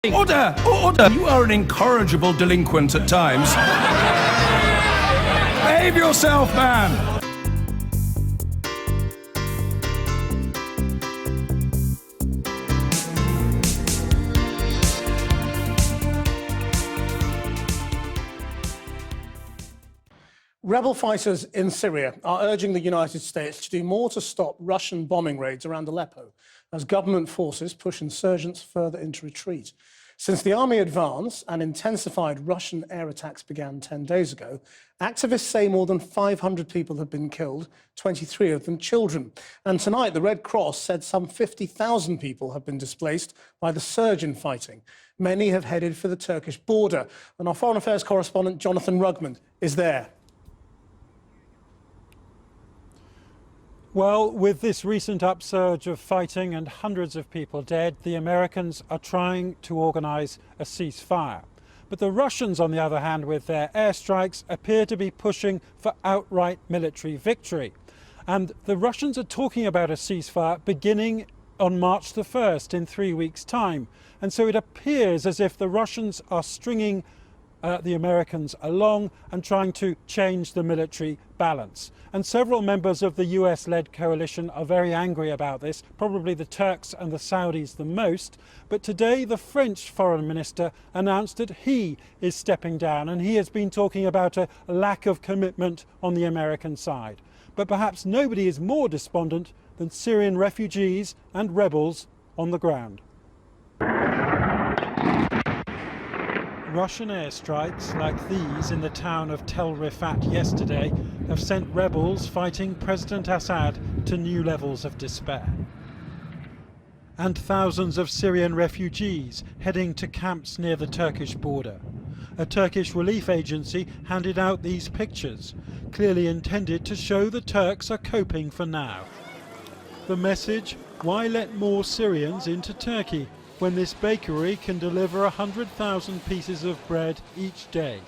Order! Order! You are an incorrigible delinquent at times. Behave yourself, man! Rebel fighters in Syria are urging the United States to do more to stop Russian bombing raids around Aleppo as government forces push insurgents further into retreat. Since the army advance and intensified Russian air attacks began 10 days ago, activists say more than 500 people have been killed, 23 of them children. And tonight, the Red Cross said some 50,000 people have been displaced by the surge in fighting. Many have headed for the Turkish border. And our Foreign Affairs correspondent, Jonathan Rugman, is there. Well, with this recent upsurge of fighting and hundreds of people dead, the Americans are trying to organise a ceasefire. But the Russians, on the other hand, with their airstrikes, appear to be pushing for outright military victory. And the Russians are talking about a ceasefire beginning on March the 1st, in 3 weeks' time. And so it appears as if the Russians are stringing the Americans along and trying to change the military balance. And several members of the US-led coalition are very angry about this, probably the Turks and the Saudis the most. But today the French foreign minister announced that he is stepping down, and he has been talking about a lack of commitment on the American side. But perhaps nobody is more despondent than Syrian refugees and rebels on the ground. Russian airstrikes like these in the town of Tel Rifat yesterday have sent rebels fighting President Assad to new levels of despair. And thousands of Syrian refugees heading to camps near the Turkish border. A Turkish relief agency handed out these pictures, clearly intended to show the Turks are coping for now. The message: why let more Syrians into Turkey when this bakery can deliver 100,000 pieces of bread each day?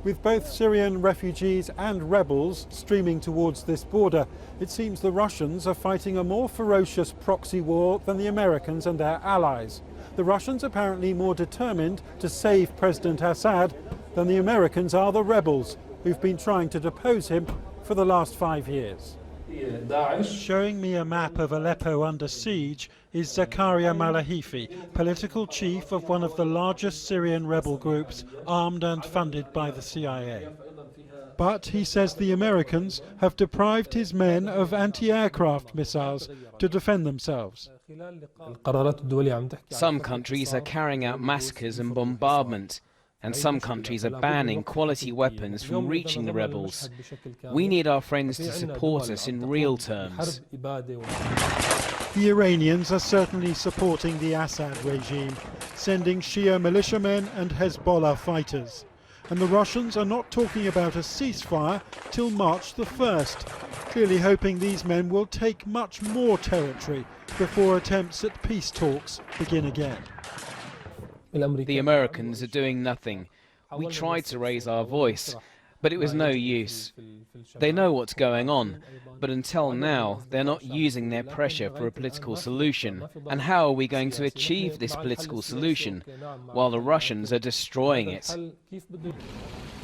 With both Syrian refugees and rebels streaming towards this border, it seems the Russians are fighting a more ferocious proxy war than the Americans and their allies. The Russians apparently more determined to save President Assad than the Americans are the rebels, who've been trying to depose him for the last 5 years. Showing me a map of Aleppo under siege is Zakaria Malahifi, political chief of one of the largest Syrian rebel groups, armed and funded by the CIA. But he says the Americans have deprived his men of anti-aircraft missiles to defend themselves. Some countries are carrying out massacres and bombardment, and some countries are banning quality weapons from reaching the rebels. We need our friends to support us in real terms. The Iranians are certainly supporting the Assad regime, sending Shia militiamen and Hezbollah fighters. And the Russians are not talking about a ceasefire till March the 1st, clearly hoping these men will take much more territory before attempts at peace talks begin again. The Americans are doing nothing. We tried to raise our voice, but it was no use. They know what's going on, but until now they're not using their pressure for a political solution. And how are we going to achieve this political solution while the Russians are destroying it?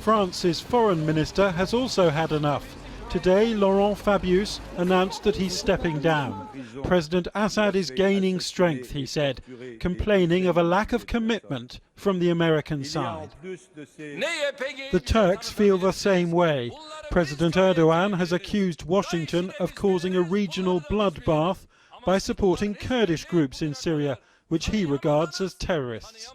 France's foreign minister has also had enough. Today, Laurent Fabius announced that he's stepping down. President Assad is gaining strength, he said, complaining of a lack of commitment from the American side. The Turks feel the same way. President Erdogan has accused Washington of causing a regional bloodbath by supporting Kurdish groups in Syria, which he regards as terrorists.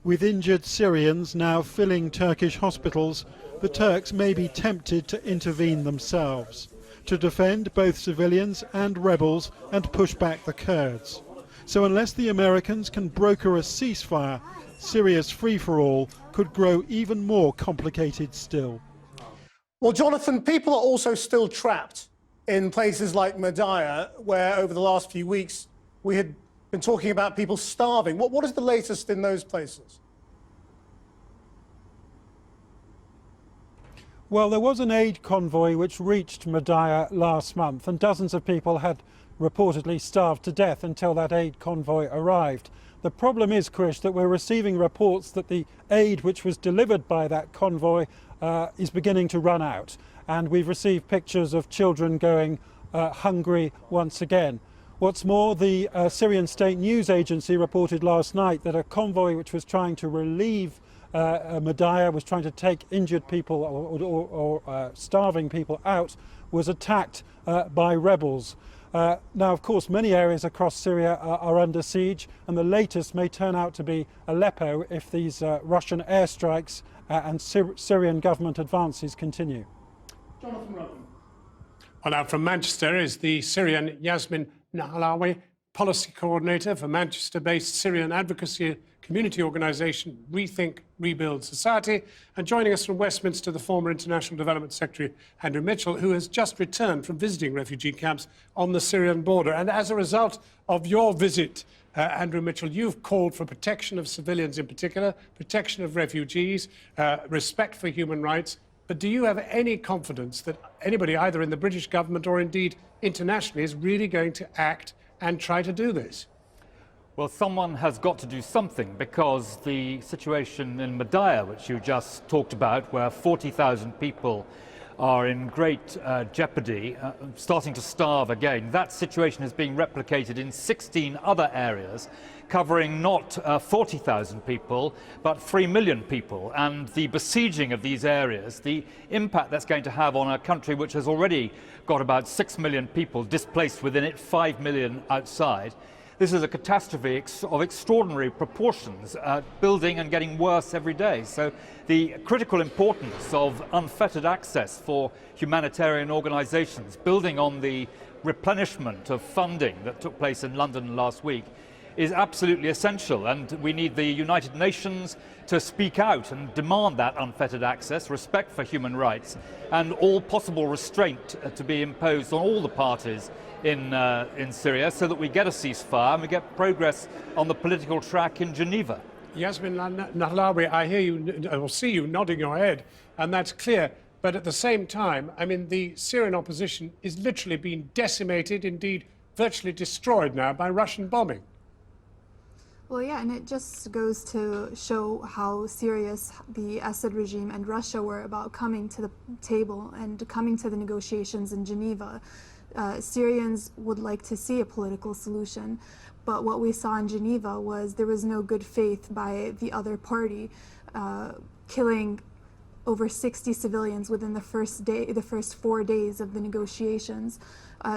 With injured Syrians now filling Turkish hospitals, the Turks may be tempted to intervene themselves, to defend both civilians and rebels and push back the Kurds. So unless the Americans can broker a ceasefire, Syria's free-for-all could grow even more complicated still. Well, Jonathan, people are also still trapped in places like Madaya, where over the last few weeks we had been talking about people starving. What is the latest in those places? Well, there was an aid convoy which reached Madaya last month, and dozens of people had reportedly starved to death until that aid convoy arrived. The problem is, Krish, that we're receiving reports that the aid which was delivered by that convoy is beginning to run out. And we've received pictures of children going hungry once again. What's more, the Syrian State News Agency reported last night that a convoy which was trying to relieve Madaya, was trying to take injured people or starving people out, was attacked by rebels. Now, of course, many areas across Syria are under siege, and the latest may turn out to be Aleppo if these Russian airstrikes and Syrian government advances continue. Jonathan Rowan. Well, now from Manchester is the Syrian Yasmin Nahlawi, policy coordinator for Manchester-based Syrian advocacy community organisation Rethink Rebuild Society, and joining us from Westminster, the former International Development Secretary Andrew Mitchell, who has just returned from visiting refugee camps on the Syrian border. And as a result of your visit, Andrew Mitchell, you've called for protection of civilians in particular, protection of refugees, respect for human rights. But do you have any confidence that anybody, either in the British government or indeed internationally, is really going to act and try to do this? Well, someone has got to do something, because the situation in Madaya, which you just talked about, where 40,000 people are in great jeopardy, starting to starve again, that situation is being replicated in 16 other areas, covering not 40,000 people, but 3 million people. And the besieging of these areas, the impact that's going to have on a country which has already got about 6 million people displaced within it, 5 million outside. This is a catastrophe of extraordinary proportions, building and getting worse every day. So the critical importance of unfettered access for humanitarian organisations, building on the replenishment of funding that took place in London last week, is absolutely essential. And we need the United Nations to speak out and demand that unfettered access, respect for human rights, and all possible restraint to be imposed on all the parties in Syria, so that we get a ceasefire and we get progress on the political track in Geneva. Yasmin Nahlawi, I hear you, I will see you nodding your head, and that's clear. But at the same time, I mean, the Syrian opposition is literally being decimated, indeed virtually destroyed now by Russian bombing. Well, yeah, and it just goes to show how serious the Assad regime and Russia were about coming to the table and coming to the negotiations in Geneva. Syrians would like to see a political solution, but what we saw in Geneva was there was no good faith by the other party, killing over 60 civilians within the first 4 days of the negotiations.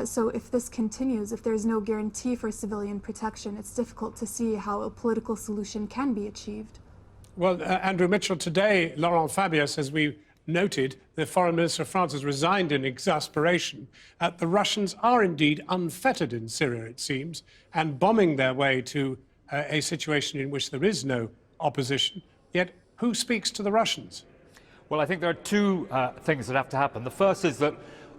So if this continues, if there's no guarantee for civilian protection, it's difficult to see how a political solution can be achieved. Well, Andrew Mitchell, today, Laurent Fabius, as we noted, the Foreign Minister of France has resigned in exasperation. The Russians are indeed unfettered in Syria, it seems, and bombing their way to a situation in which there is no opposition. Yet, who speaks to the Russians? Well, I think there are two things that have to happen. The first is that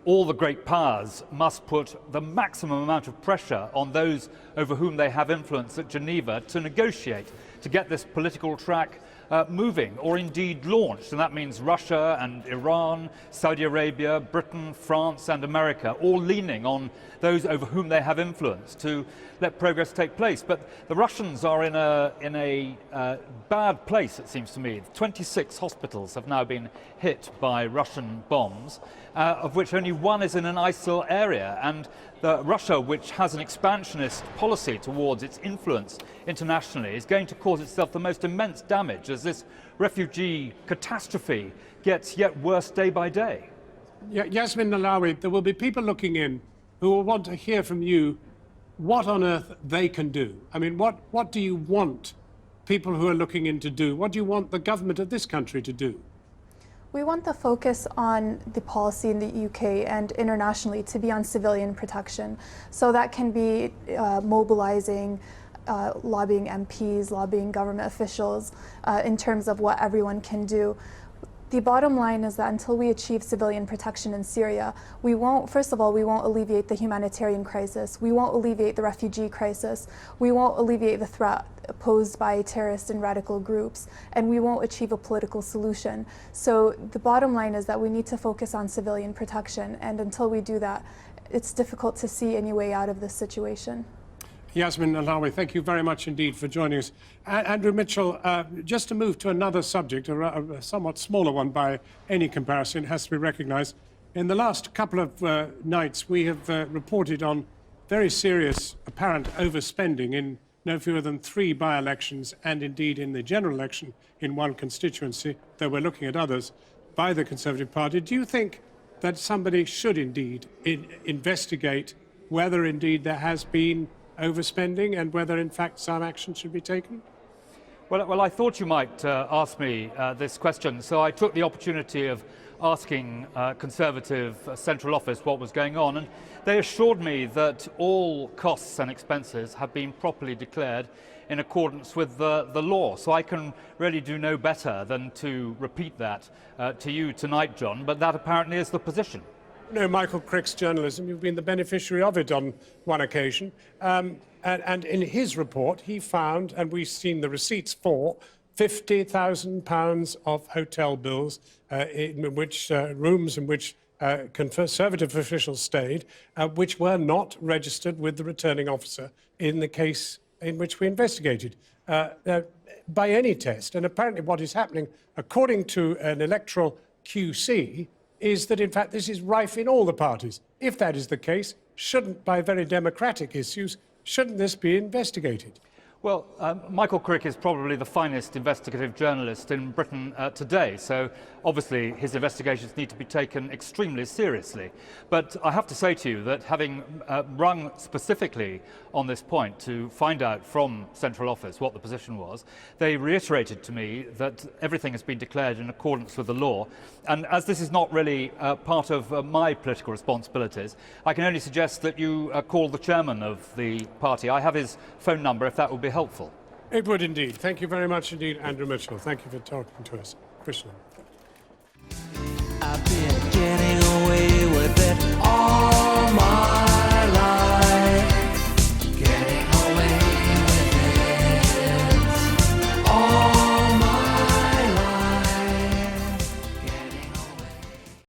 all the great powers must put the maximum amount of pressure on those over whom they have influence at Geneva to negotiate, to get this political track moving, or indeed launched. And that means Russia and Iran, Saudi Arabia, Britain, France and America, all leaning on those over whom they have influence to let progress take place. But the Russians are in a bad place, it seems to me. 26 hospitals have now been hit by Russian bombs, of which only one is in an ISIL area. And Russia, which has an expansionist policy towards its influence internationally, is going to cause itself the most immense damage as this refugee catastrophe gets yet worse day by day. Yasmin Nahlawi, there will be people looking in who will want to hear from you what on earth they can do. I mean, what do you want people who are looking in to do? What do you want the government of this country to do? We want the focus on the policy in the UK and internationally to be on civilian protection. So that can be mobilizing, lobbying MPs, lobbying government officials in terms of what everyone can do. The bottom line is that until we achieve civilian protection in Syria, we won't, first of all, we won't alleviate the humanitarian crisis. We won't alleviate the refugee crisis. We won't alleviate the threat posed by terrorist and radical groups, and we won't achieve a political solution. So the bottom line is that we need to focus on civilian protection, and until we do that, it's difficult to see any way out of this situation. Yasmin Alawi, thank you very much indeed for joining us. Andrew Mitchell, just to move to another subject, a somewhat smaller one by any comparison, has to be recognised. In the last couple of nights, we have reported on very serious apparent overspending in no fewer than 3 by-elections and indeed in the general election in one constituency, though we're looking at others, by the Conservative Party. Do you think that somebody should indeed investigate whether indeed there has been overspending and whether in fact some action should be taken? Well, I thought you might ask me this question, so I took the opportunity of asking Conservative Central Office what was going on, and they assured me that all costs and expenses have been properly declared in accordance with the law. So I can really do no better than to repeat that to you tonight, John, but that apparently is the position. No, Michael Crick's journalism, you've been the beneficiary of it on one occasion. And in his report, he found, and we've seen the receipts for, £50,000 of hotel bills, in which rooms in which Conservative officials stayed, which were not registered with the returning officer in the case in which we investigated by any test. And apparently what is happening, according to an electoral QC, is that in fact this is rife in all the parties. If that is the case, shouldn't, by very democratic issues, shouldn't this be investigated? Well, Michael Crick is probably the finest investigative journalist in Britain today, so obviously his investigations need to be taken extremely seriously. But I have to say to you that having rung specifically on this point to find out from Central Office what the position was, they reiterated to me that everything has been declared in accordance with the law. And as this is not really part of my political responsibilities, I can only suggest that you call the chairman of the party. I have his phone number if that would be helpful. It would indeed. Thank you very much indeed, Andrew Mitchell. Thank you for talking to us. Krishna. I've been getting